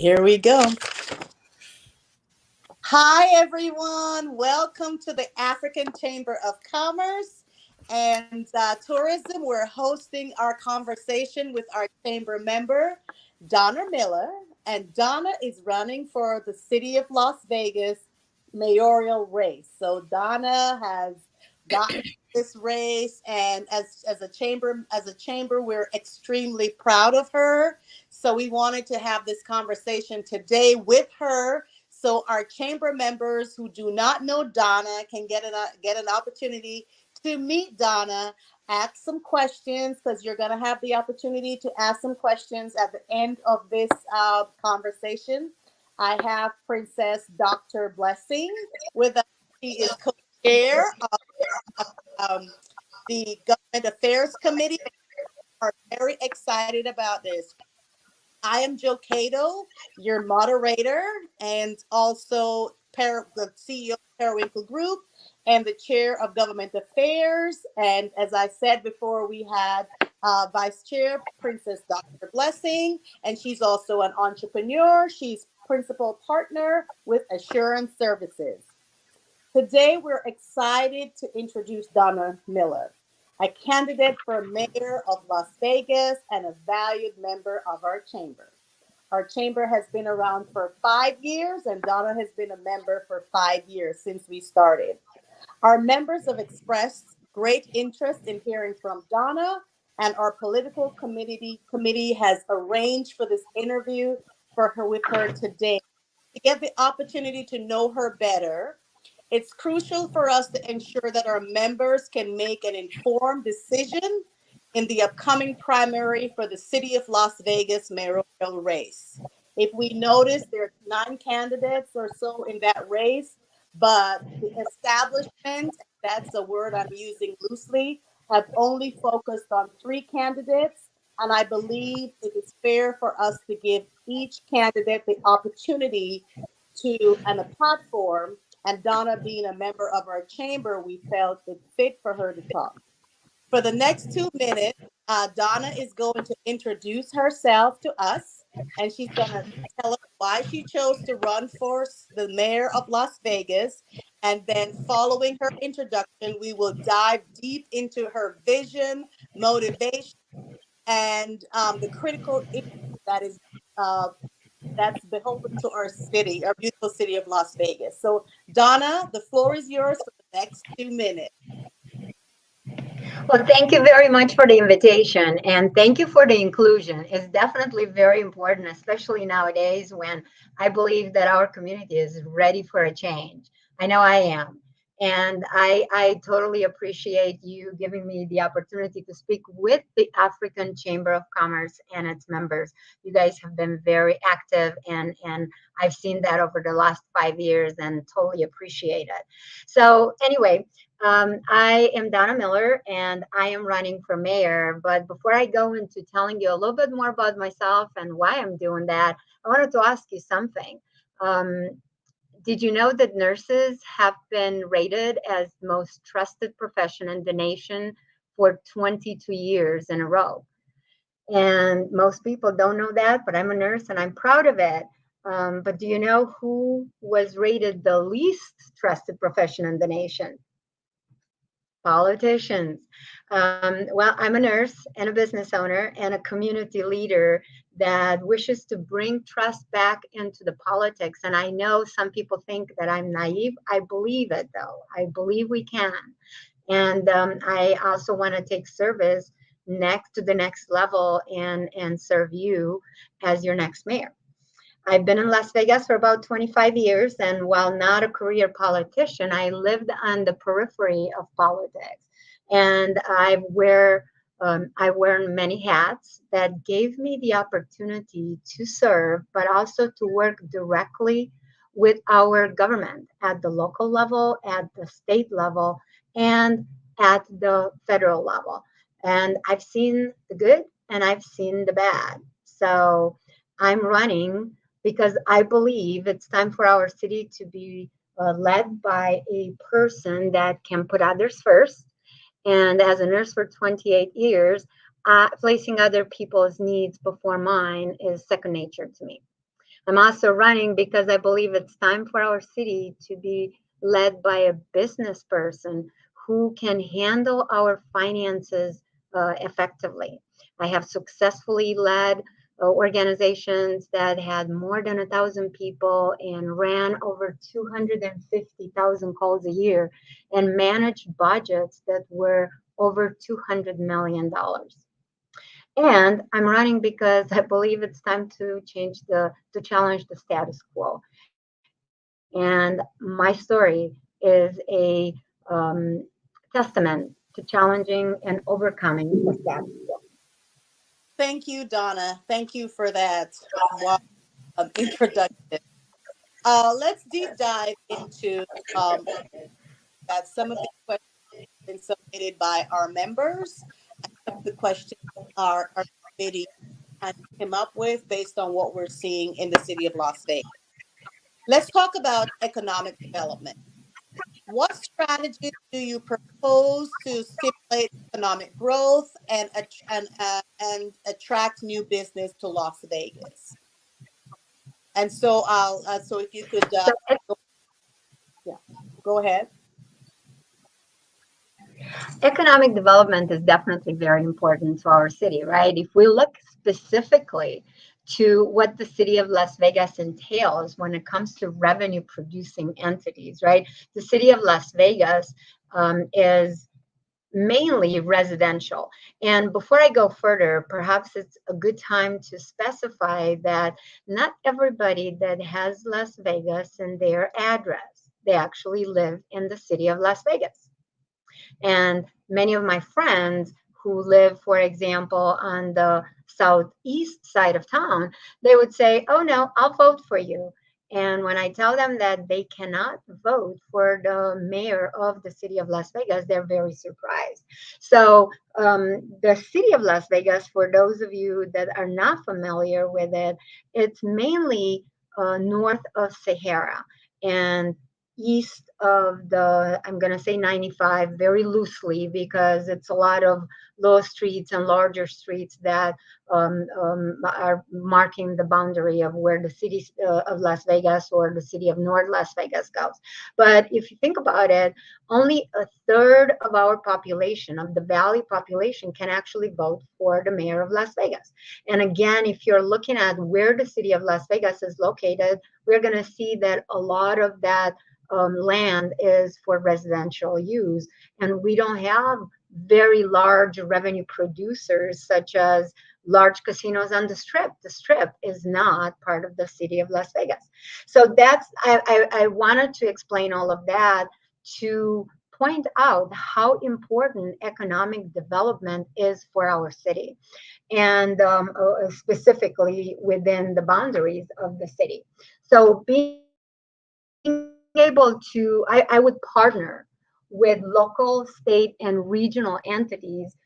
Here we go. Hi, everyone. Welcome to the African Chamber of Commerce and Tourism. We're hosting our conversation with our chamber member, Donna Miller. And Donna is running for the City of Las Vegas mayoral race. So Donna has gotten this race, and as a chamber, we're extremely proud of her. So we wanted to have this conversation today with her, so our chamber members who do not know Donna can get an opportunity to meet Donna, ask some questions, because you're going to have the opportunity to ask some questions at the end of this conversation. I have Princess Dr. Blessing with us. She is co-chair of the Government Affairs Committee. We are very excited about this. I am Joe Cato, your moderator, and also the CEO of Periwinkle Group and the chair of Government Affairs. And as I said before, we had Vice Chair Princess Dr. Blessing, and she's also an entrepreneur. She's principal partner with Assurance Services. Today, we're excited to introduce Donna Miller, a candidate for mayor of Las Vegas and a valued member of our chamber. Our chamber has been around for 5 years, and Donna has been a member for 5 years since we started. Our members have expressed great interest in hearing from Donna, and our political committee has arranged for this interview with her today to get the opportunity to know her better. It's crucial for us to ensure that our members can make an informed decision in the upcoming primary for the City of Las Vegas mayoral race. If we notice, there are 9 candidates or so in that race, but the establishment, that's a word I'm using loosely, have only focused on 3 candidates. And I believe it is fair for us to give each candidate the opportunity and a platform. And Donna, being a member of our chamber, we felt it fit for her to talk. For the next 2 minutes, Donna is going to introduce herself to us, and she's going to tell us why she chose to run for the mayor of Las Vegas. And then, following her introduction, we will dive deep into her vision, motivation, and the critical issue that is that's beholden to our city, our beautiful city of Las Vegas. So, Donna, the floor is yours for the next 2 minutes. Well, thank you very much for the invitation, and thank you for the inclusion. It's definitely very important, especially nowadays when I believe that our community is ready for a change. I know I am. And I totally appreciate you giving me the opportunity to speak with the African Chamber of Commerce and its members. You guys have been very active, and I've seen that over the last 5 years and totally appreciate it. So anyway, I am Donna Miller, and I am running for mayor. But before I go into telling you a little bit more about myself and why I'm doing that, I wanted to ask you something. Did you know that nurses have been rated as the most trusted profession in the nation for 22 years in a row? And most people don't know that, but I'm a nurse and I'm proud of it. But do you know who was rated the least trusted profession in the nation? Politicians. Well, I'm a nurse and a business owner and a community leader that wishes to bring trust back into the politics. And I know some people think that I'm naive. I believe it, though. I believe we can. And I also want to take service to the next level and serve you as your next mayor. I've been in Las Vegas for about 25 years, and while not a career politician, I lived on the periphery of politics. And I wear many hats that gave me the opportunity to serve, but also to work directly with our government at the local level, at the state level, and at the federal level. And I've seen the good and I've seen the bad. So I'm running because I believe it's time for our city to be led by a person that can put others first. And as a nurse for 28 years, placing other people's needs before mine is second nature to me. I'm also running because I believe it's time for our city to be led by a business person who can handle our finances effectively. I have successfully led organizations that had more than 1,000 people and ran over 250,000 calls a year and managed budgets that were over $200 million. And I'm running because I believe it's time to challenge the status quo. And my story is a testament to challenging and overcoming the status quo. Thank you, Donna. Thank you for that introduction. Let's deep dive into um, that some of the questions been submitted by our members. Some of the questions our committee kind of came up with based on what we're seeing in the city of Las Vegas. Let's talk about economic development. What strategies do you propose to stimulate economic growth and attract new business to Las Vegas? And so I'll so if you could So go, yeah, go ahead. economic development is definitely very important to our city, right? If we look specifically to what the city of Las Vegas entails when it comes to revenue producing entities, right? The city of Las Vegas is mainly residential. And before I go further, perhaps it's a good time to specify that not everybody that has Las Vegas in their address, they actually live in the city of Las Vegas. And many of my friends who live, for example, on the southeast side of town, they would say, "Oh, no, I'll vote for you." And when I tell them that they cannot vote for the mayor of the city of Las Vegas, they're very surprised. So, the city of Las Vegas, for those of you that are not familiar with it, it's mainly north of Sahara. And east of the, I'm going to say 95 very loosely because it's a lot of low streets and larger streets that are marking the boundary of where the city of Las Vegas or the city of North Las Vegas goes. But if you think about it, only a third of our population, of the valley population, can actually vote for the mayor of Las Vegas. And again, if you're looking at where the city of Las Vegas is located, we're going to see that a lot of that land is for residential use. And we don't have very large revenue producers such as large casinos on the Strip. The Strip is not part of the city of Las Vegas. So that's, I wanted to explain all of that to point out how important economic development is for our city, and specifically within the boundaries of the city. So being able to, I would partner with local, state, and regional entities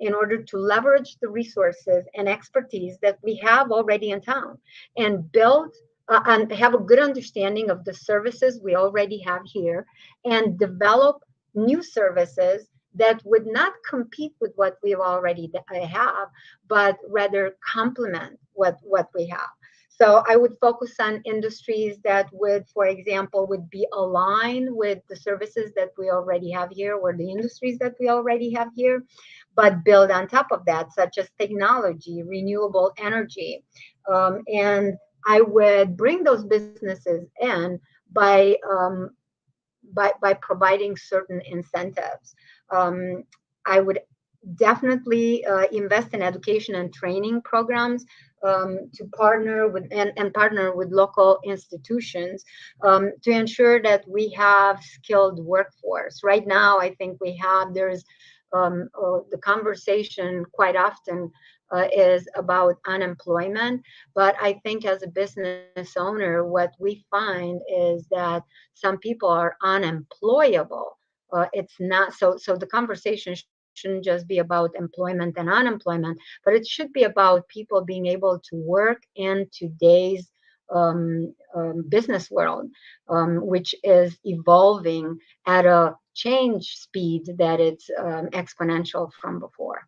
in order to leverage the resources and expertise that we have already in town and build and have a good understanding of the services we already have here and develop new services that would not compete with what we already have, but rather complement what we have. So I would focus on industries that would, for example, would be aligned with the services that we already have here or the industries that we already have here, but build on top of that, such as technology, renewable energy. And I would bring those businesses in by by providing certain incentives. I would definitely invest in education and training programs to partner with and partner with local institutions to ensure that we have skilled workforce. Right now, I think there's the conversation quite often is about unemployment. But I think as a business owner, what we find is that some people are unemployable. It's not so the conversation shouldn't just be about employment and unemployment, but it should be about people being able to work in today's business world, which is evolving at a change speed that it's exponential from before.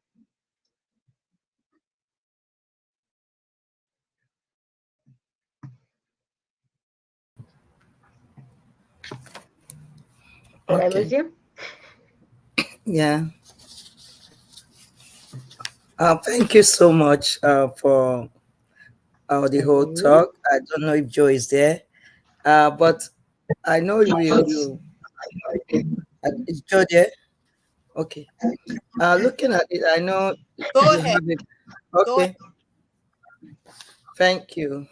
Did I lose Okay. you? Yeah. Thank you so much for the whole Mhm. talk. I don't know if Joe is there, but I know is Joe there? Okay. Looking at it, I know Go you ahead. have it. Go ahead. Okay. Thank you.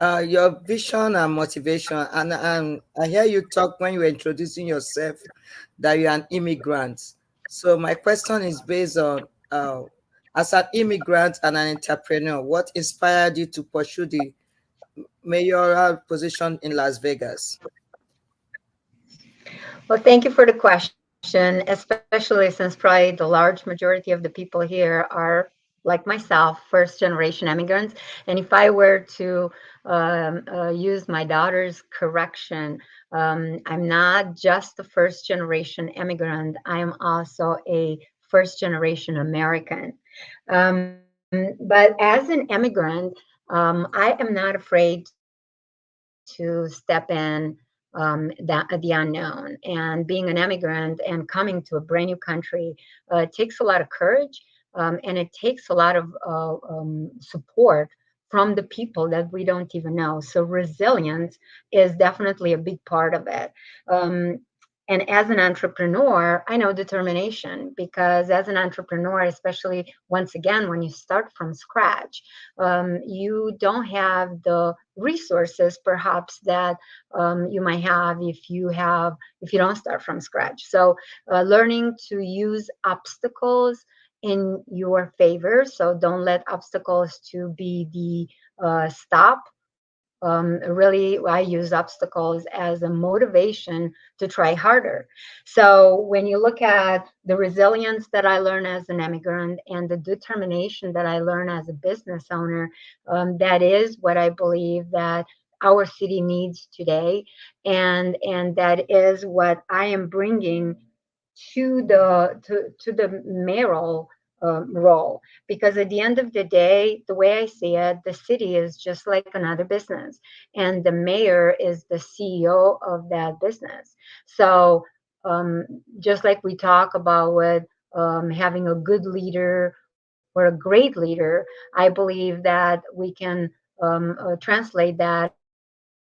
Your vision and motivation, and I hear you talk when you were introducing yourself that you're an immigrant. So my question is based on as an immigrant and an entrepreneur, what inspired you to pursue the mayoral position in Las Vegas? Well, thank you for the question, especially since probably the large majority of the people here are, like myself, first generation immigrants. And if I were to use my daughter's correction, I'm not just a first generation immigrant, I am also a first generation American. But as an immigrant, I am not afraid to step in the unknown. And being an immigrant and coming to a brand new country takes a lot of courage, and it takes a lot of support from the people that we don't even know. So resilience is definitely a big part of it. Um, and as an entrepreneur, I know determination, because as an entrepreneur, especially once again, when you start from scratch, you don't have the resources perhaps that you might have if you don't start from scratch. So learning to use obstacles in your favor. So don't let obstacles to be the stop. Really, I use obstacles as a motivation to try harder. So when you look at the resilience that I learned as an immigrant and the determination that I learned as a business owner, that is what I believe that our city needs today, and that is what I am bringing to the mayoral role. Because at the end of the day, the way I see it, the city is just like another business, and the mayor is the CEO of that business. So just like we talk about with having a good leader or a great leader, I believe that we can translate that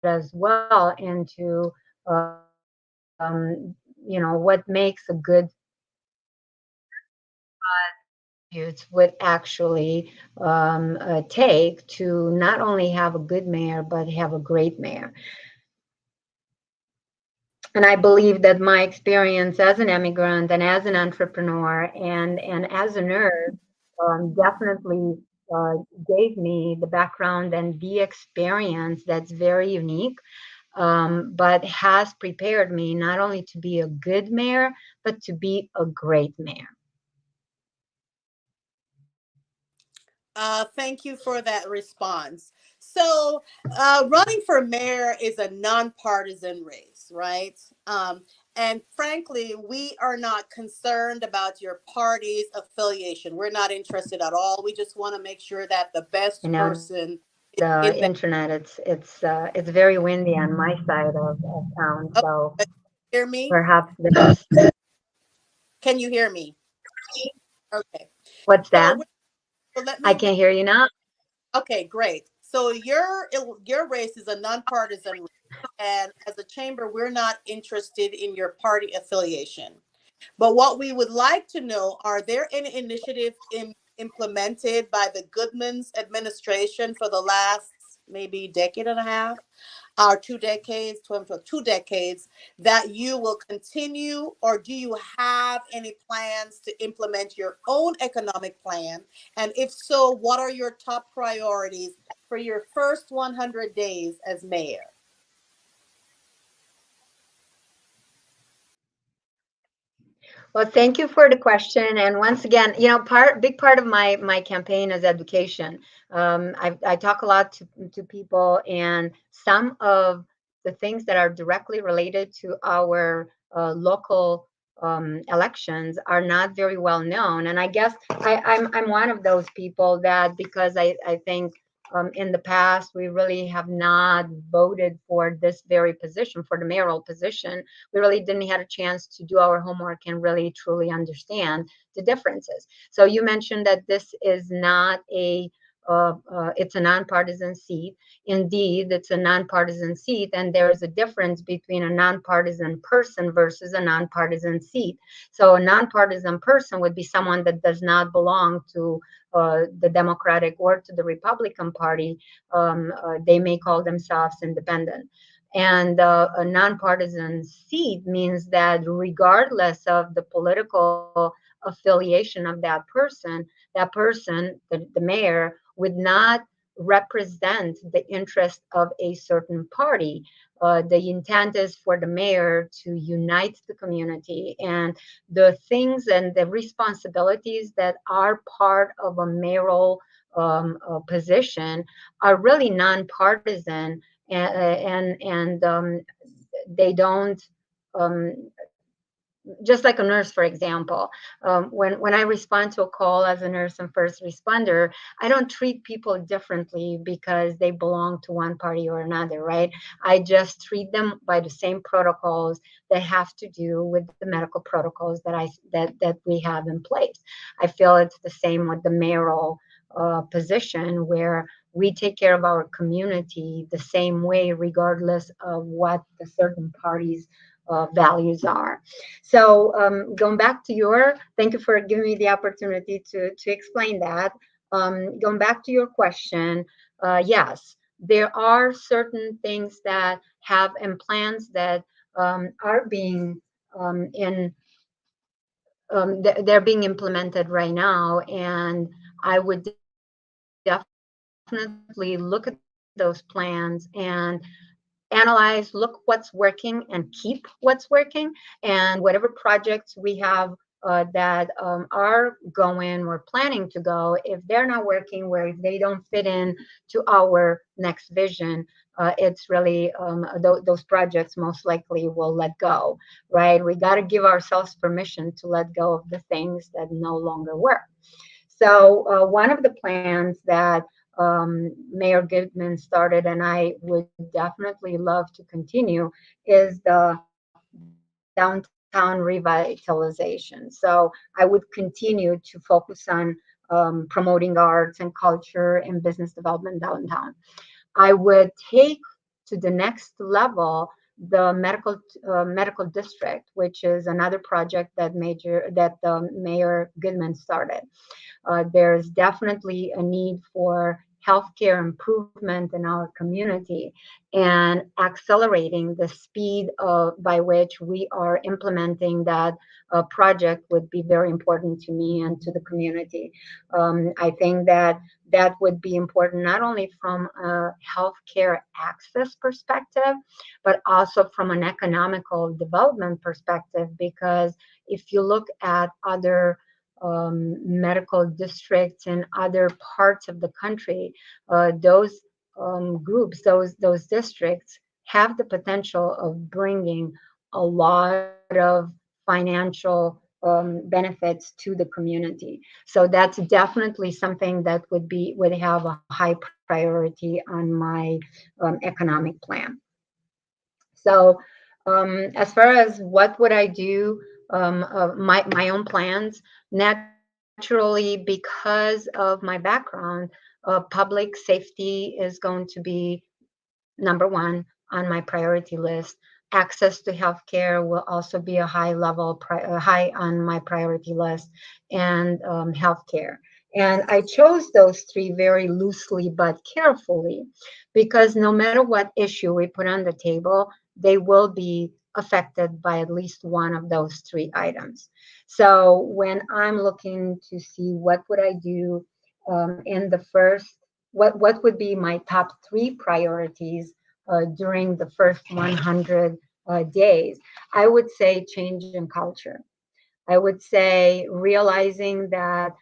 as well into what makes a good attributes would actually take to not only have a good mayor, but have a great mayor. And I believe that my experience as an immigrant and as an entrepreneur and as a nurse definitely uh, gave me the background and the experience that's very unique, but has prepared me not only to be a good mayor, but to be a great mayor. Thank you for that response. So, running for mayor is a nonpartisan race, right? And frankly, we are not concerned about your party's affiliation. We're not interested at all. We just want to make sure that the You best know, person is the in that. internet, it's very windy on my side of town, Oh, so hear me? perhaps there's Can you hear me? Okay. what's So, that? so let I me. can't hear you now. Okay, great. So your race is a nonpartisan race, and as a chamber, we're not interested in your party affiliation. But what we would like to know, are there any initiatives implemented by the Goodman's administration for the last maybe decade and a half, or 2 decades, 2 decades, that you will continue, or do you have any plans to implement your own economic plan? And if so, what are your top priorities for your first 100 days as mayor? Well, thank you for the question. And once again, big part of my campaign is education. I talk a lot to people, and some of the things that are directly related to our local elections are not very well known. And I guess I'm one of those people that, because I think In the past, we really have not voted for this very position, for the mayoral position. We really didn't have a chance to do our homework and really truly understand the differences. So you mentioned that this is not it's a nonpartisan seat. Indeed, it's a nonpartisan seat, and there is a difference between a nonpartisan person versus a nonpartisan seat. So a nonpartisan person would be someone that does not belong to the Democratic or to the Republican Party. They may call themselves independent. And a nonpartisan seat means that regardless of the political affiliation of that person, the mayor, would not represent the interest of a certain party. The intent is for the mayor to unite the community, and the things and the responsibilities that are part of a mayoral position are really nonpartisan, and they don't. Um, just like a nurse, for example, when I respond to a call as a nurse and first responder, I don't treat people differently because they belong to one party or another, right? I just treat them by the same protocols that have to do with the medical protocols that we have in place. I feel it's the same with the mayoral position, where we take care of our community the same way, regardless of what the certain parties' values are. So going back to thank you for giving me the opportunity to explain that. Going back to your question, yes, there are certain things that have and plans that are being in they're being implemented right now, and I would definitely look at those plans and analyze, look what's working and keep what's working, and whatever projects we have that are going, we're planning to go. If they're not working, or if they don't fit in to our next vision, it's really those projects most likely will let go, right? We got to give ourselves permission to let go of the things that no longer work. So one of the plans that Mayor Goodman started, and I would definitely love to continue, is the downtown revitalization. So I would continue to focus on promoting arts and culture and business development downtown. I would take to the next level the medical district, which is another project that Mayor Goodman started. There's definitely a need for healthcare improvement in our community, and accelerating the speed by which we are implementing that project would be very important to me and to the community. I think that that would be important not only from a healthcare access perspective, but also from an economical development perspective, because if you look at other medical districts in other parts of the country, those groups, those districts have the potential of bringing a lot of financial benefits to the community. So that's definitely something that would have a high priority on my economic plan. So as far as what would I do, my own plans, naturally, because of my background, public safety is going to be number one on my priority list. Access to healthcare will also be a high on my priority list, and healthcare. And I chose those three very loosely but carefully, because no matter what issue we put on the table, they will be affected by at least one of those three items. So when I'm looking to see what would I do in the first, what would be my top three priorities during the first 100 days, I would say change in culture. I would say realizing that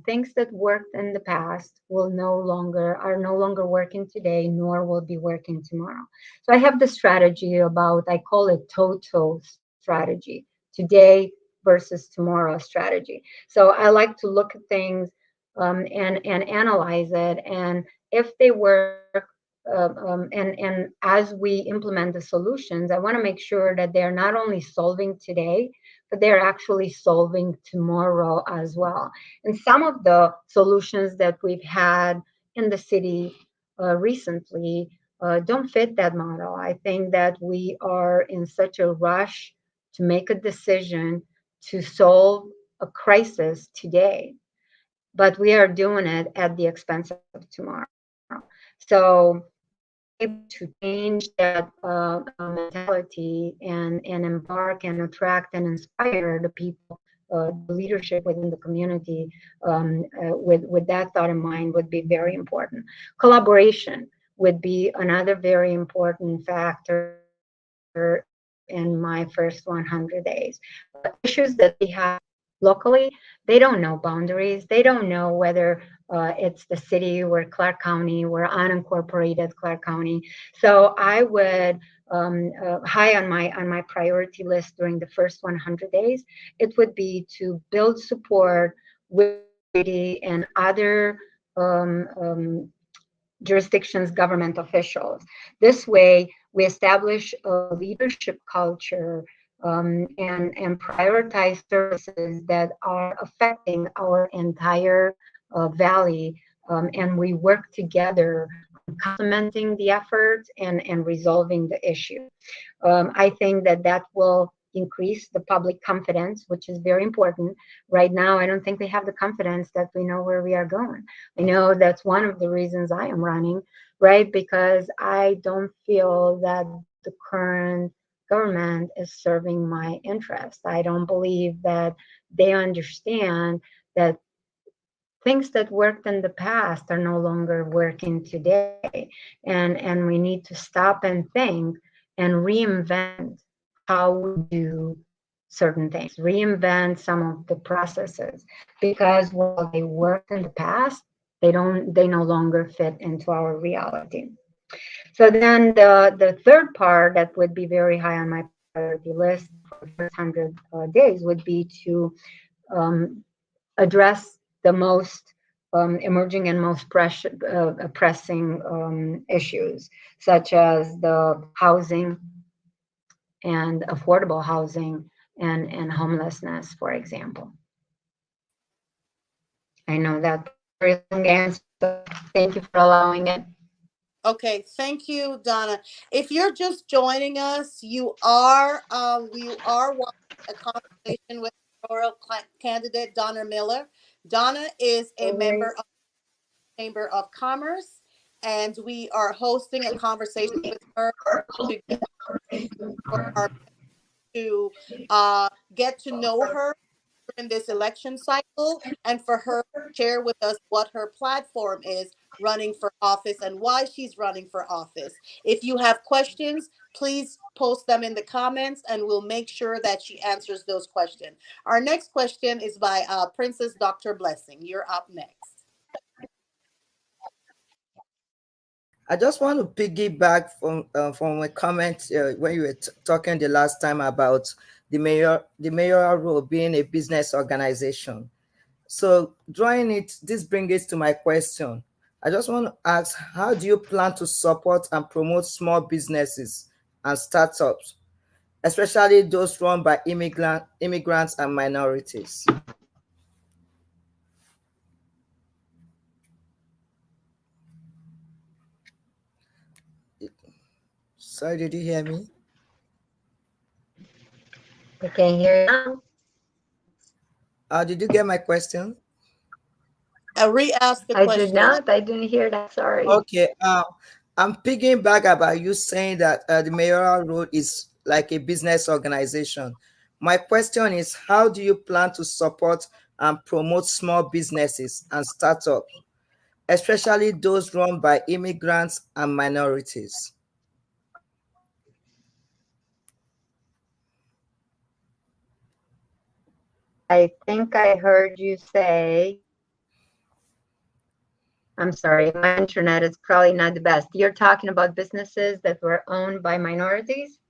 things that worked in the past are no longer working today, nor will be working tomorrow. So I have the strategy about, I call it total strategy, today versus tomorrow strategy. So I like to look at things and analyze it. And if they work, and as we implement the solutions, I want to make sure that they're not only solving today, but they're actually solving tomorrow as well. And some of the solutions that we've had in the city recently don't fit that model. I think that we are in such a rush to make a decision to solve a crisis today, but we are doing it at the expense of tomorrow. So being able to change that mentality and embark and attract and inspire the people, the leadership within the community, with that thought in mind would be very important. Collaboration would be another very important factor in my first 100 days. Issues that we have locally, they don't know boundaries. They don't know whether it's the city or Clark County or unincorporated Clark County. So I would high on my priority list during the first 100 days, it would be to build support with the city and other jurisdictions, government officials. This way, we establish a leadership culture, and prioritize services that are affecting our entire valley. And we work together on complementing the efforts and resolving the issue. I think that that will increase the public confidence, which is very important. Right now, I don't think we have the confidence that we know where we are going. I know that's one of the reasons I am running, right? Because I don't feel that the current government is serving my interest. I don't believe that they understand that things that worked in the past are no longer working today. And we need to stop and think and reinvent how we do certain things, reinvent some of the processes, because while they worked in the past, they no longer fit into our reality. So then the third part that would be very high on my priority list for the first 100 days would be to address the most emerging and most pressing issues, such as the housing and affordable housing and homelessness, for example. I know that very long answer. Thank you for allowing it. Okay, thank you, Donna. If you're just joining us, we are watching a conversation with mayoral candidate Donna Miller. Donna is a member of the Chamber of Commerce, and we are hosting a conversation with her to get for our to get to know her in this election cycle, and for her to share with us what her platform is running for office and why she's running for office. If you have questions, please post them in the comments and we'll make sure that she answers those questions. Our next question is by Princess Dr. Blessing. You're up next. I just want to piggyback from a comment when you were talking the last time about the mayoral role being a business organization. So drawing it, this brings it to my question. I just want to ask, how do you plan to support and promote small businesses and startups, especially those run by immigrants and minorities? Sorry, did you hear me? I can hear you now. Did you get my question? Re-ask the I did question. not. I didn't hear that. Sorry. Okay. I'm picking back about you saying that the mayoral role is like a business organization. My question is, how do you plan to support and promote small businesses and startups, especially those run by immigrants and minorities? I think I heard you say, I'm sorry, my internet is probably not the best. You're talking about businesses that were owned by minorities?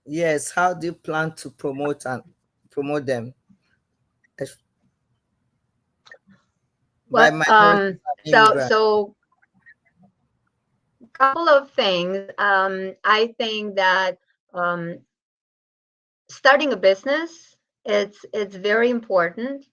Yes, how do you plan to promote them? by Well, minorities and so immigrants? so couple of things. I think that um, starting a business, it's very important.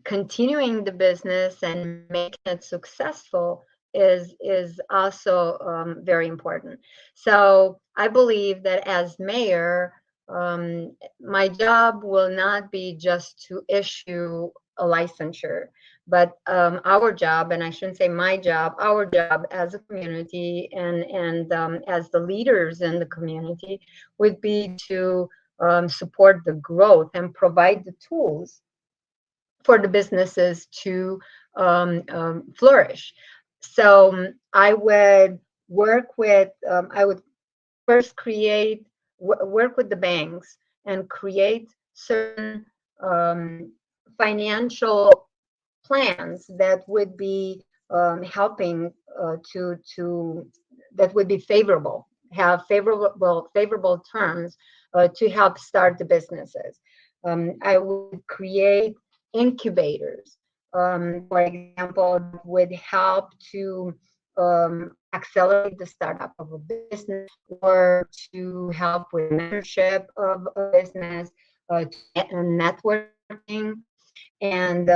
Continuing the business and making it successful is also very important. So I believe that as mayor, my job will not be just to issue a licensure, but our job, and I shouldn't say my job, our job as a community and as the leaders in the community would be to support the growth and provide the tools for the businesses to flourish. So I would I would first work with the banks and create certain um, financial plans that would be helping to that would be favorable, have favorable terms to help start the businesses. I would create incubators, for example, that would help to accelerate the startup of a business or to help with mentorship of a business, networking, and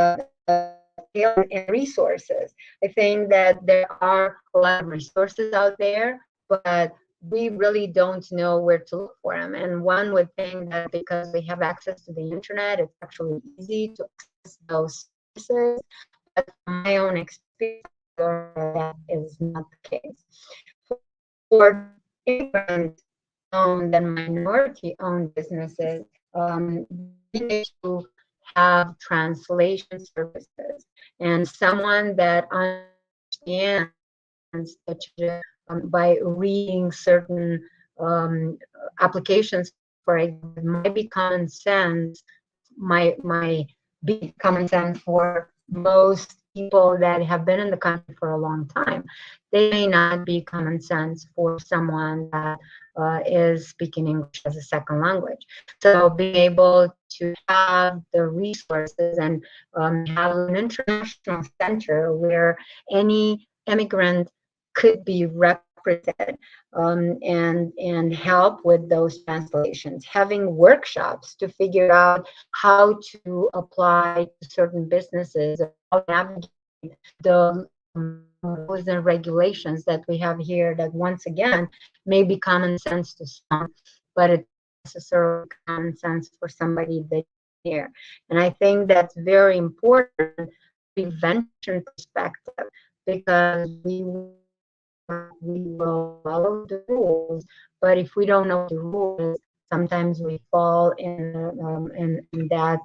and resources. I think that there are a lot of resources out there, but we really don't know where to look for them. And one would think that because we have access to the internet, it's actually easy to access those services. But from my own experience, that is not the case. For immigrant-owned and minority-owned businesses, we need to have translation services and someone that understands such by reading certain applications, for example, might be common sense, might be common sense for most people that have been in the country for a long time. They may not be common sense for someone that is speaking English as a second language. So being able to have the resources and have an international center where any immigrant could be represented, and help with those translations, having workshops to figure out how to apply to certain businesses, how to navigate the rules and regulations that we have here that once again may be common sense to some, but it's necessarily common sense for somebody that here. And I think that's very important prevention perspective, because we will follow the rules, but if we don't know the rules, sometimes we fall in that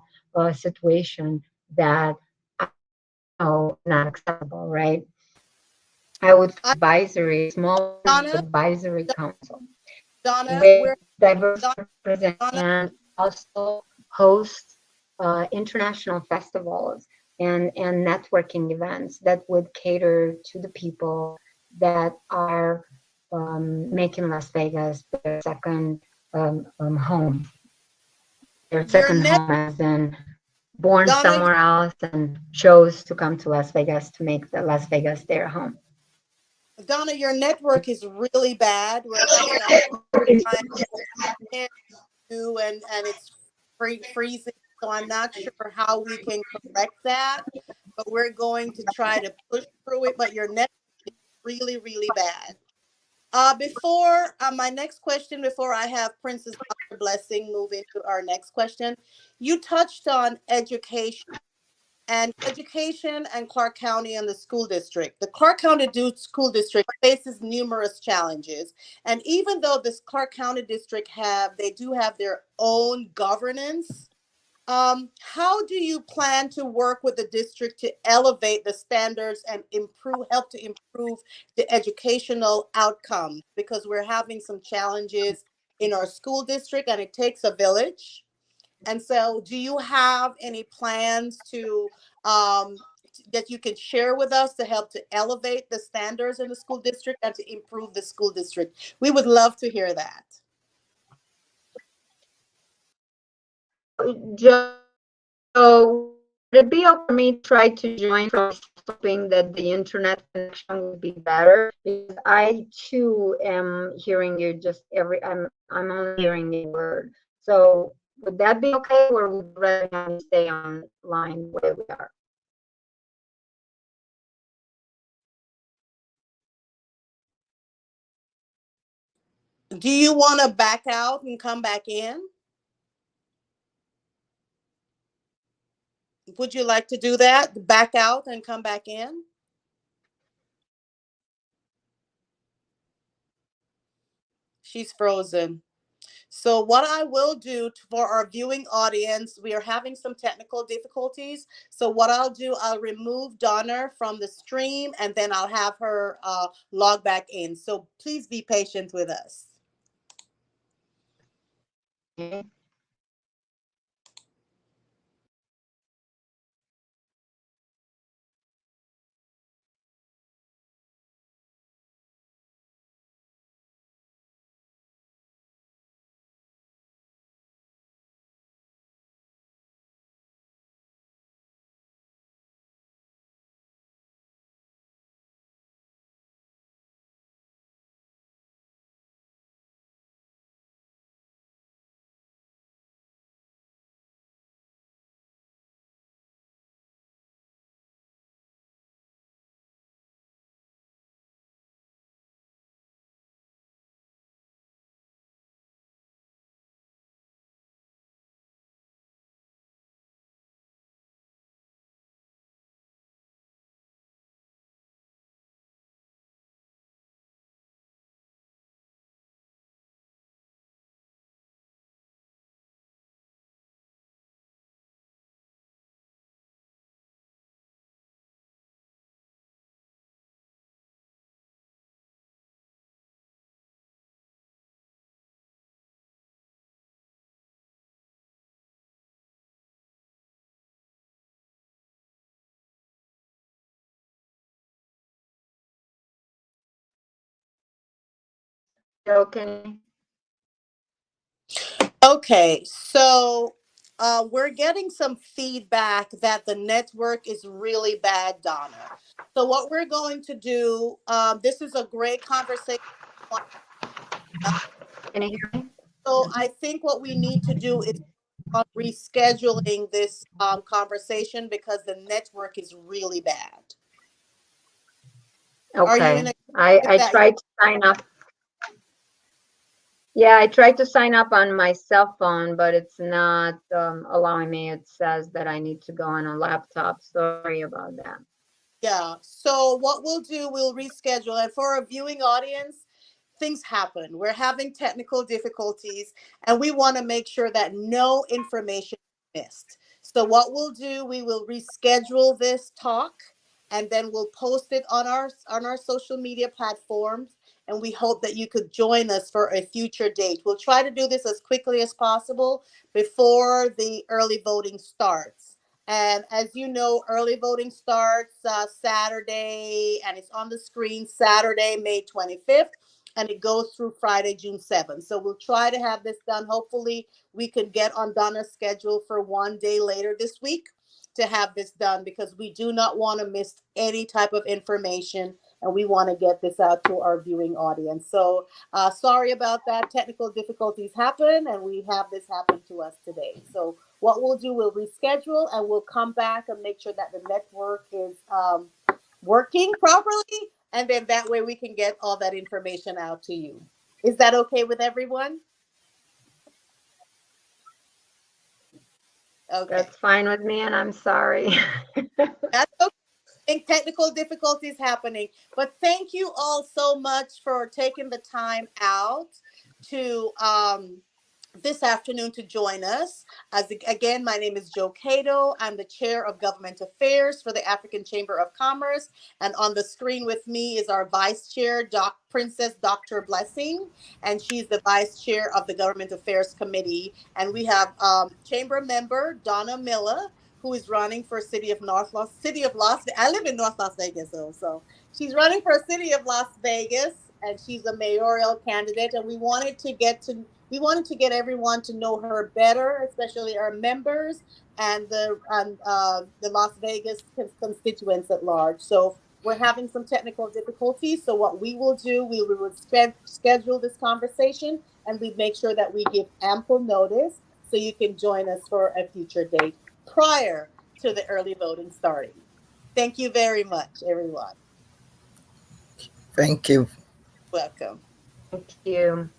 situation that I know is not acceptable, right? I would I, advisory, small Donna, advisory council Donna, with we're diverse Donna, represent Donna. and also host international festivals and networking events that would cater to the people that are making Las Vegas their second home, their Your second net, home as in born Donna, somewhere else and chose to come to Las Vegas to make the Las Vegas their home. Donna, your network is really bad. We're having a hard time hearing you, and it's freezing. So I'm not sure how we can correct that, but we're going to try to push through it. But your network is really, really bad. Before my next question, before I have Princess Dr. Blessing move into our next question, you touched on education and Clark County and the school district. The Clark County School District faces numerous challenges, and even though this Clark County district they do have their own governance. How do you plan to work with the district to elevate the standards and help to improve the educational outcomes? Because we're having some challenges in our school district, and it takes a village. And so, do you have any plans that you can share with us to help to elevate the standards in the school district and to improve the school district? We would love to hear that. So Would it be okay for me to try to join from myself, hoping that the internet connection would be better? Because I too am hearing you just I'm only hearing the word. So would that be okay, or would you rather have me stay online the way we are? Do you want to back out and come back in? Would you like to do that? Back out and come back in? She's frozen. So, what I will do for our viewing audience, we are having some technical difficulties. So, what I'll do, I'll remove Donna from the stream and then I'll have her log back in. So, please be patient with us. Okay. Joe, can Okay, so we're getting some feedback that the network is really bad, Donna. So, what we're going to do, this is a great conversation. you hear me? So, I think what we need to do is rescheduling this conversation because the network is really bad. Are you in Okay. a with I that? tried to sign up. Yeah, I tried to sign up on my cell phone, but it's not allowing me. It says that I need to go on a laptop. Sorry about that. Yeah. So what we'll do, we'll reschedule. And for our viewing audience, things happen. We're having technical difficulties, and we want to make sure that no information is missed. So what we'll do, we will reschedule this talk, and then we'll post it on our social media platforms. And we hope that you could join us for a future date. We'll try to do this as quickly as possible before the early voting starts. And as you know, early voting starts Saturday, and it's on the screen Saturday, May 25th, and it goes through Friday, June 7th. So we'll try to have this done. Hopefully, we can get on Donna's schedule for one day later this week to have this done because we do not want to miss any type of information and we want to get this out to our viewing audience. So sorry about that. Technical difficulties happen and we have this happen to us today. So what we'll do, we'll reschedule and we'll come back and make sure that the network is working properly. And then that way we can get all that information out to you. Is that okay with everyone? Okay. That's fine with me, and I'm sorry. That's okay. Technical difficulties happening. But thank you all so much for taking the time out to this afternoon to join us. As again, my name is Joe Cato. I'm the chair of government affairs for the African Chamber of Commerce. And on the screen with me is our vice chair, Princess Dr. Blessing, and she's the vice chair of the Government Affairs Committee. And we have chamber member Donna Miller, who is running for city of Las. I live in North Las Vegas, though, so she's running for city of Las Vegas and she's a mayoral candidate, and we wanted to get everyone to know her better, especially our members and the Las Vegas constituents at large. So we're having some technical difficulties. So what we will do, we will schedule this conversation, and we make sure that we give ample notice so you can join us for a future date prior to the early voting starting. Thank you very much, everyone. Thank you. Welcome. Thank you.